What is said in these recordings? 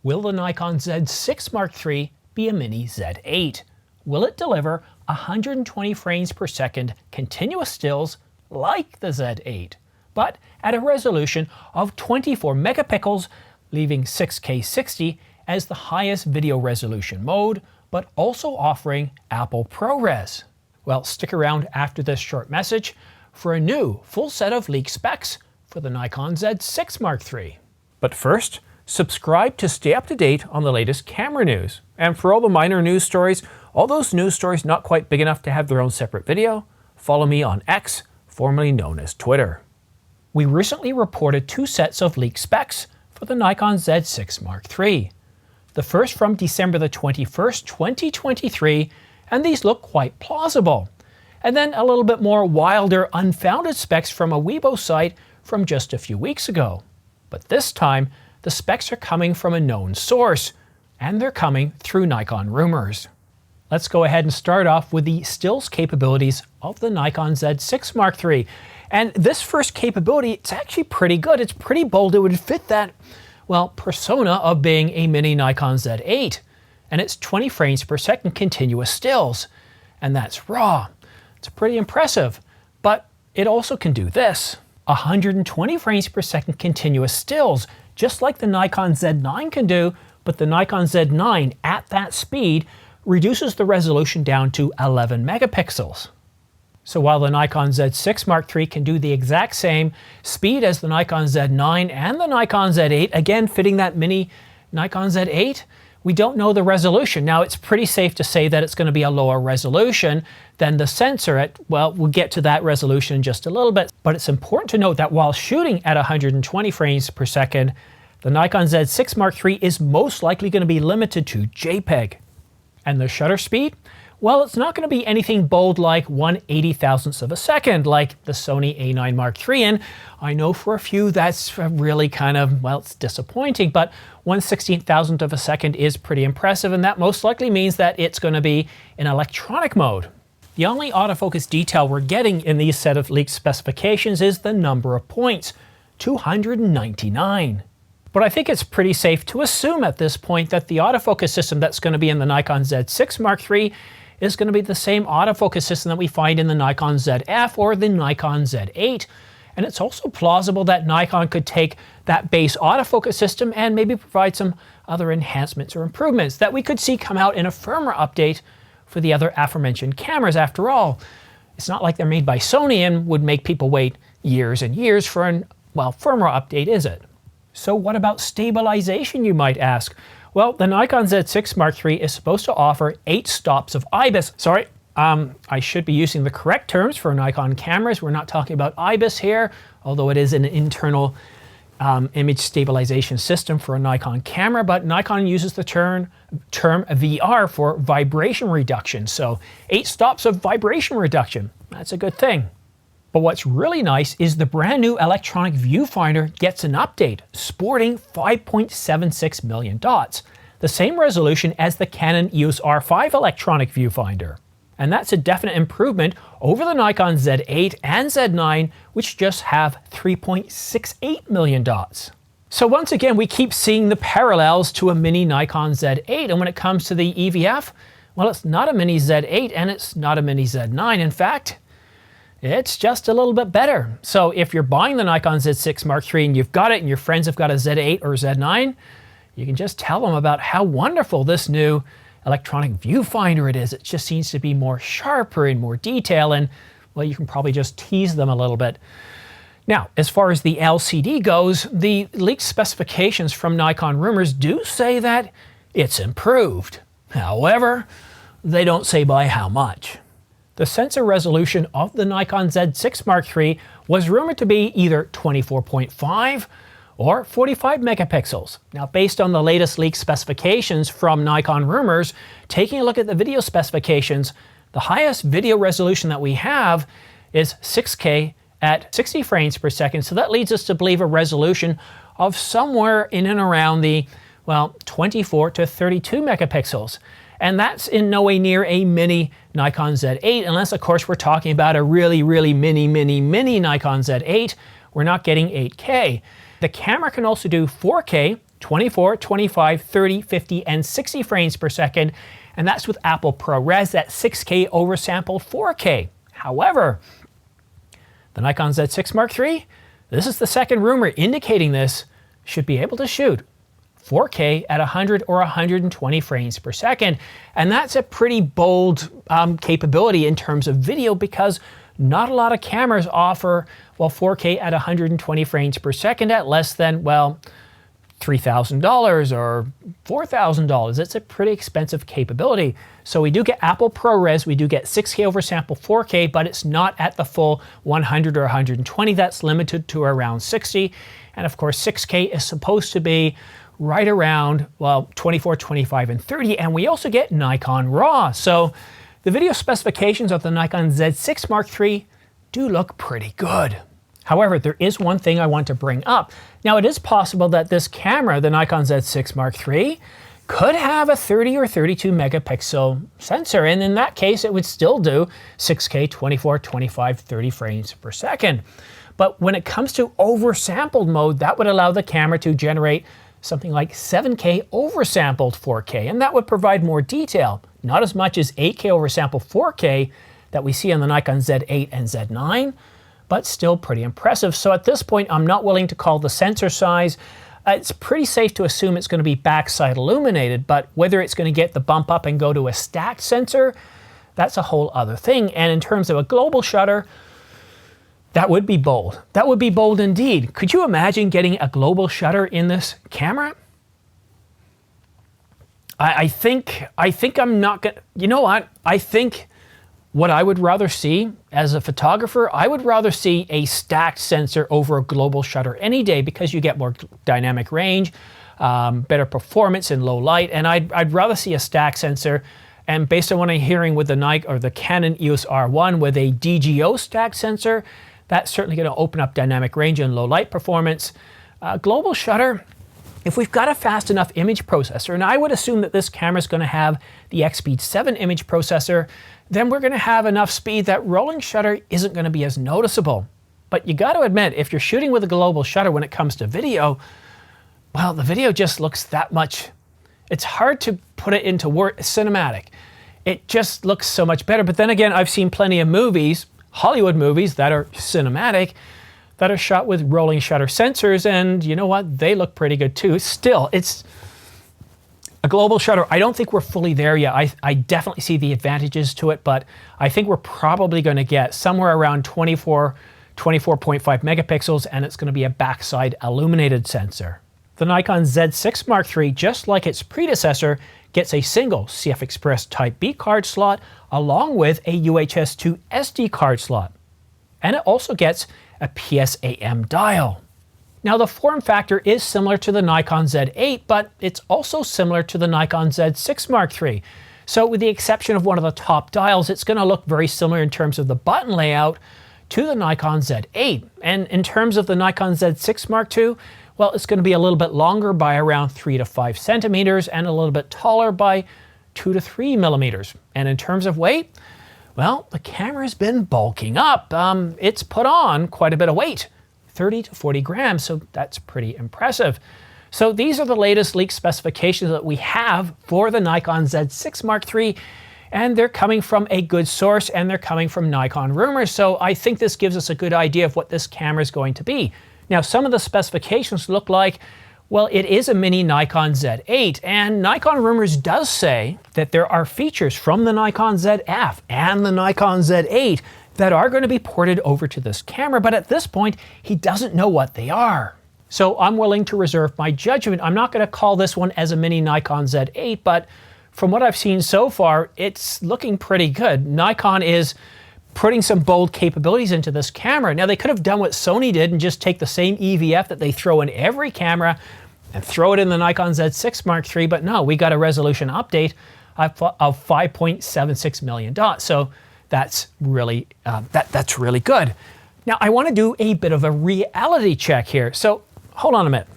Will the Nikon Z6 III be a mini Z8? Will it deliver 120 frames per second continuous stills like the Z8, but at a resolution of 24 megapixels, leaving 6K 60 as the highest video resolution mode, but also offering Apple ProRes? Well, stick around after this short message for a new full set of leaked specs for the Nikon Z6 III. But first, subscribe to stay up to date on the latest camera news. And for all the minor news stories, all those news stories not quite big enough to have their own separate video, follow me on X, formerly known as Twitter. We recently reported two sets of leaked specs for the Nikon Z6 III. The first from December the 21st, 2023, and these look quite plausible. And then a little bit more wilder, unfounded specs from a Weibo site from just a few weeks ago. But this time, the specs are coming from a known source, and they're coming through Nikon rumors. Let's go ahead and start off with the stills capabilities of the Nikon Z6 III. And this first capability, it's actually pretty good. It's pretty bold. It would fit that, well, persona of being a mini Nikon Z8. And it's 20 frames per second continuous stills. And that's RAW. It's pretty impressive. But it also can do this. 120 frames per second continuous stills, just like the Nikon Z9 can do, but the Nikon Z9 at that speed reduces the resolution down to 11 megapixels. So while the Nikon Z6 III can do the exact same speed as the Nikon Z9 and the Nikon Z8, again fitting that mini Nikon Z8, we don't know the resolution. Now it's pretty safe to say that it's going to be a lower resolution than the sensor at, well, we'll get to that resolution in just a little bit. But it's important to note that while shooting at 120 frames per second, the Nikon Z6 III is most likely going to be limited to JPEG. And the shutter speed? Well, it's not going to be anything bold like 1/80,000th of a second like the Sony A9 Mark III, and I know for a few that's really kind of, well, it's disappointing, but 1/16,000th of a second is pretty impressive, and that most likely means that it's going to be in electronic mode. The only autofocus detail we're getting in these set of leaked specifications is the number of points, 299. But I think it's pretty safe to assume at this point that the autofocus system that's going to be in the Nikon Z6 III is going to be the same autofocus system that we find in the Nikon ZF or the Nikon Z8. And it's also plausible that Nikon could take that base autofocus system and maybe provide some other enhancements or improvements that we could see come out in a firmware update for the other aforementioned cameras. After all, it's not like they're made by Sony and would make people wait years and years for an, well, firmware update, is it? So what about stabilization, you might ask? Well, the Nikon Z6 III is supposed to offer 8 stops of IBIS. Sorry, I should be using the correct terms for Nikon cameras. We're not talking about IBIS here, although it is an internal image stabilization system for a Nikon camera, but Nikon uses the term VR for vibration reduction. So 8 stops of vibration reduction, that's a good thing. But what's really nice is the brand new electronic viewfinder gets an update, sporting 5.76 million dots, the same resolution as the Canon EOS R5 electronic viewfinder. And that's a definite improvement over the Nikon Z8 and Z9, which just have 3.68 million dots. So once again, we keep seeing the parallels to a mini Nikon Z8, and when it comes to the EVF, well, it's not a mini Z8 and it's not a mini Z9. In fact, it's just a little bit better. So if you're buying the Nikon Z6 III and you've got it and your friends have got a Z8 or Z9, you can just tell them about how wonderful this new electronic viewfinder it is. It just seems to be more sharper and more detail, and, well, you can probably just tease them a little bit. Now, as far as the LCD goes, the leaked specifications from Nikon rumors do say that it's improved. However, they don't say by how much. The sensor resolution of the Nikon Z6 III was rumored to be either 24.5 or 45 megapixels. Now, based on the latest leaked specifications from Nikon rumors, taking a look at the video specifications, the highest video resolution that we have is 6K at 60 frames per second. So that leads us to believe a resolution of somewhere in and around the, well, 24 to 32 megapixels. And that's in no way near a mini Nikon Z8, unless of course we're talking about a really mini Nikon Z8. We're not getting 8K. The camera can also do 4K 24, 25, 30, 50, and 60 frames per second, and that's with Apple ProRes at 6K oversampled 4K. However, the Nikon Z6 Mark III, this is the second rumor indicating this, should be able to shoot 4K at 100 or 120 frames per second. And that's a pretty bold capability in terms of video, because not a lot of cameras offer, well, 4K at 120 frames per second at less than, well, $3,000 or $4,000. It's a pretty expensive capability. So we do get Apple ProRes, we do get 6K oversample 4K, but it's not at the full 100 or 120. That's limited to around 60. And of course, 6K is supposed to be right around, well, 24, 25, and 30. And we also get Nikon RAW. So the video specifications of the Nikon Z6 Mark III do look pretty good. However, there is one thing I want to bring up. Now, it is possible that this camera, the Nikon Z6 Mark III, could have a 30 or 32 megapixel sensor, and in that case, it would still do 6K, 24, 25, 30 frames per second. But when it comes to oversampled mode, that would allow the camera to generate something like 7K oversampled 4K, and that would provide more detail. Not as much as 8K oversampled 4K that we see on the Nikon Z8 and Z9, but still pretty impressive. So at this point, I'm not willing to call the sensor size. It's pretty safe to assume it's going to be backside illuminated, but whether it's going to get the bump up and go to a stacked sensor, that's a whole other thing. And in terms of a global shutter, that would be bold. That would be bold indeed. Could you imagine getting a global shutter in this camera? I think I'm not gonna, you know what? I think what I would rather see as a photographer, I would rather see a stacked sensor over a global shutter any day, because you get more dynamic range, better performance in low light, and I'd rather see a stacked sensor. And based on what I'm hearing with the Nikon or the Canon EOS R1 with a DGO stacked sensor, that's certainly going to open up dynamic range and low light performance. Global shutter, if we've got a fast enough image processor, and I would assume that this camera is going to have the X-Speed 7 image processor, then we're going to have enough speed that rolling shutter isn't going to be as noticeable. But you got to admit, if you're shooting with a global shutter when it comes to video, well, the video just looks that much, it's hard to put it into word, cinematic. It just looks so much better. But then again, I've seen plenty of movies, Hollywood movies that are cinematic, that are shot with rolling shutter sensors, and you know what? They look pretty good too. Still, it's a global shutter. I don't think we're fully there yet. I definitely see the advantages to it, but I think we're probably going to get somewhere around 24, 24.5 megapixels, and it's going to be a backside illuminated sensor. The Nikon Z6 Mark III, just like its predecessor, gets a single CF Express Type B card slot along with a UHS-2 SD card slot. And it also gets a PSAM dial. Now, the form factor is similar to the Nikon Z8, but it's also similar to the Nikon Z6 Mark III. So with the exception of one of the top dials, it's going to look very similar in terms of the button layout to the Nikon Z8. And in terms of the Nikon Z6 Mark II, well, it's going to be a little bit longer by around 3 to 5 centimeters and a little bit taller by 2 to 3 millimeters. And in terms of weight, well, the camera's been bulking up. It's put on quite a bit of weight, 30 to 40 grams, so that's pretty impressive. So these are the latest leaked specifications that we have for the Nikon Z6 Mark III, and they're coming from a good source, and they're coming from Nikon Rumors, so I think this gives us a good idea of what this camera is going to be. Now, some of the specifications look like, well, it is a mini Nikon Z8, and Nikon Rumors does say that there are features from the Nikon ZF and the Nikon Z8 that are going to be ported over to this camera, but at this point, he doesn't know what they are. So I'm willing to reserve my judgment. I'm not going to call this one as a mini Nikon Z8, but from what I've seen so far, it's looking pretty good. Nikon is putting some bold capabilities into this camera. Now, they could have done what Sony did and just take the same EVF that they throw in every camera and throw it in the Nikon Z6 Mark III, but no, we got a resolution update of 5.76 million dots. So that's really, that's really good. Now, I want to do a bit of a reality check here. So hold on a minute.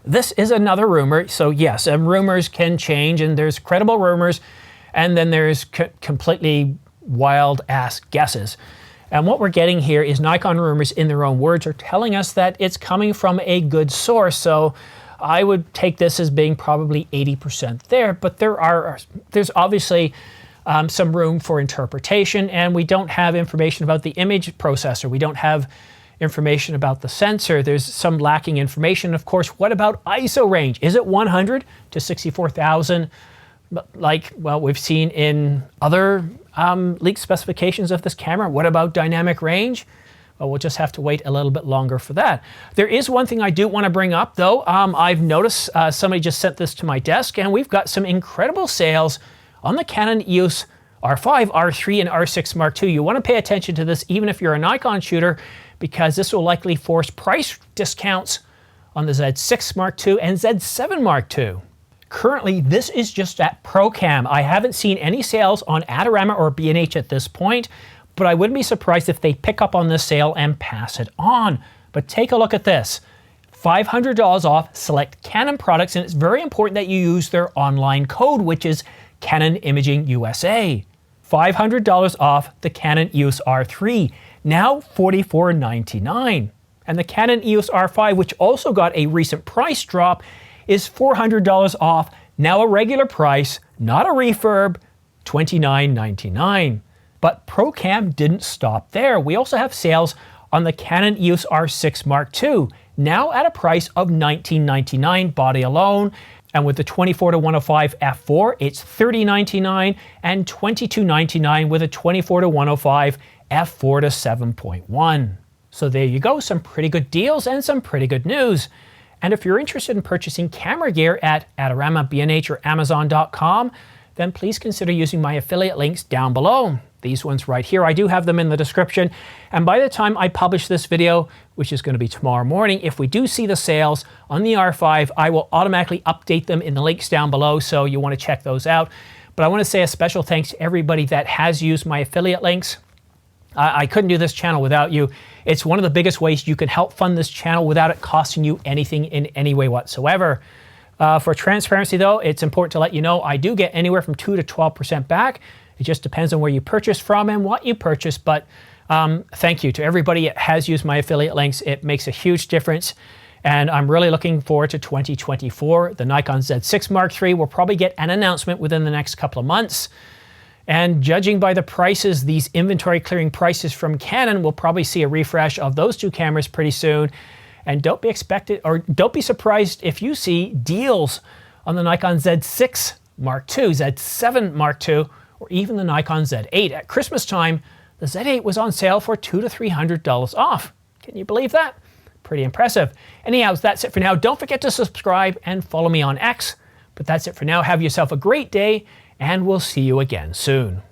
This is another rumor. So yes, rumors can change, and there's credible rumors, and then there's completely wild-ass guesses. And what we're getting here is Nikon Rumors, in their own words, are telling us that it's coming from a good source. So I would take this as being probably 80% there, but there's obviously some room for interpretation, and we don't have information about the image processor. We don't have information about the sensor. There's some lacking information. Of course, what about ISO range? Is it 100 to 64,000? Like, well, we've seen in other leaked specifications of this camera. What about dynamic range? Well, we'll just have to wait a little bit longer for that. There is one thing I do want to bring up, though. I've noticed somebody just sent this to my desk, and we've got some incredible sales on the Canon EOS R5, R3, and R6 Mark II. You want to pay attention to this even if you're a Nikon shooter, because this will likely force price discounts on the Z6 Mark II and Z7 Mark II. Currently, this is just at ProCam. I haven't seen any sales on Adorama or B&H at this point, but I wouldn't be surprised if they pick up on this sale and pass it on. But take a look at this. $500 off select Canon products, and it's very important that you use their online code, which is Canon Imaging USA. $500 off the Canon EOS R3, now $44.99. And the Canon EOS R5, which also got a recent price drop, is $400 off, now a regular price, not a refurb, $29.99. But ProCam didn't stop there. We also have sales on the Canon EOS R6 Mark II, now at a price of $19.99 body alone. And with the 24-105 f4, it's $30.99 and $22.99 with a 24-105 f4 to 7.1. So there you go, some pretty good deals and some pretty good news. And if you're interested in purchasing camera gear at Adorama, B&H, or Amazon.com, then please consider using my affiliate links down below. These ones right here, I do have them in the description. And by the time I publish this video, which is going to be tomorrow morning, if we do see the sales on the R5, I will automatically update them in the links down below, so you want to check those out. But I want to say a special thanks to everybody that has used my affiliate links. I couldn't do this channel without you. It's one of the biggest ways you can help fund this channel without it costing you anything in any way whatsoever. For transparency though, it's important to let you know I do get anywhere from 2 to 12% back. It just depends on where you purchase from and what you purchase, but thank you to everybody that has used my affiliate links. It makes a huge difference, and I'm really looking forward to 2024. The Nikon Z6 Mark III will probably get an announcement within the next couple of months. And judging by the prices, these inventory clearing prices from Canon, we'll probably see a refresh of those two cameras pretty soon. And don't be surprised if you see deals on the Nikon Z6 Mark II, Z7 Mark II, or even the Nikon Z8. At Christmas time, the Z8 was on sale for $200 to $300 off. Can you believe that? Pretty impressive. Anyhow, that's it for now. Don't forget to subscribe and follow me on X. But that's it for now. Have yourself a great day, and we'll see you again soon.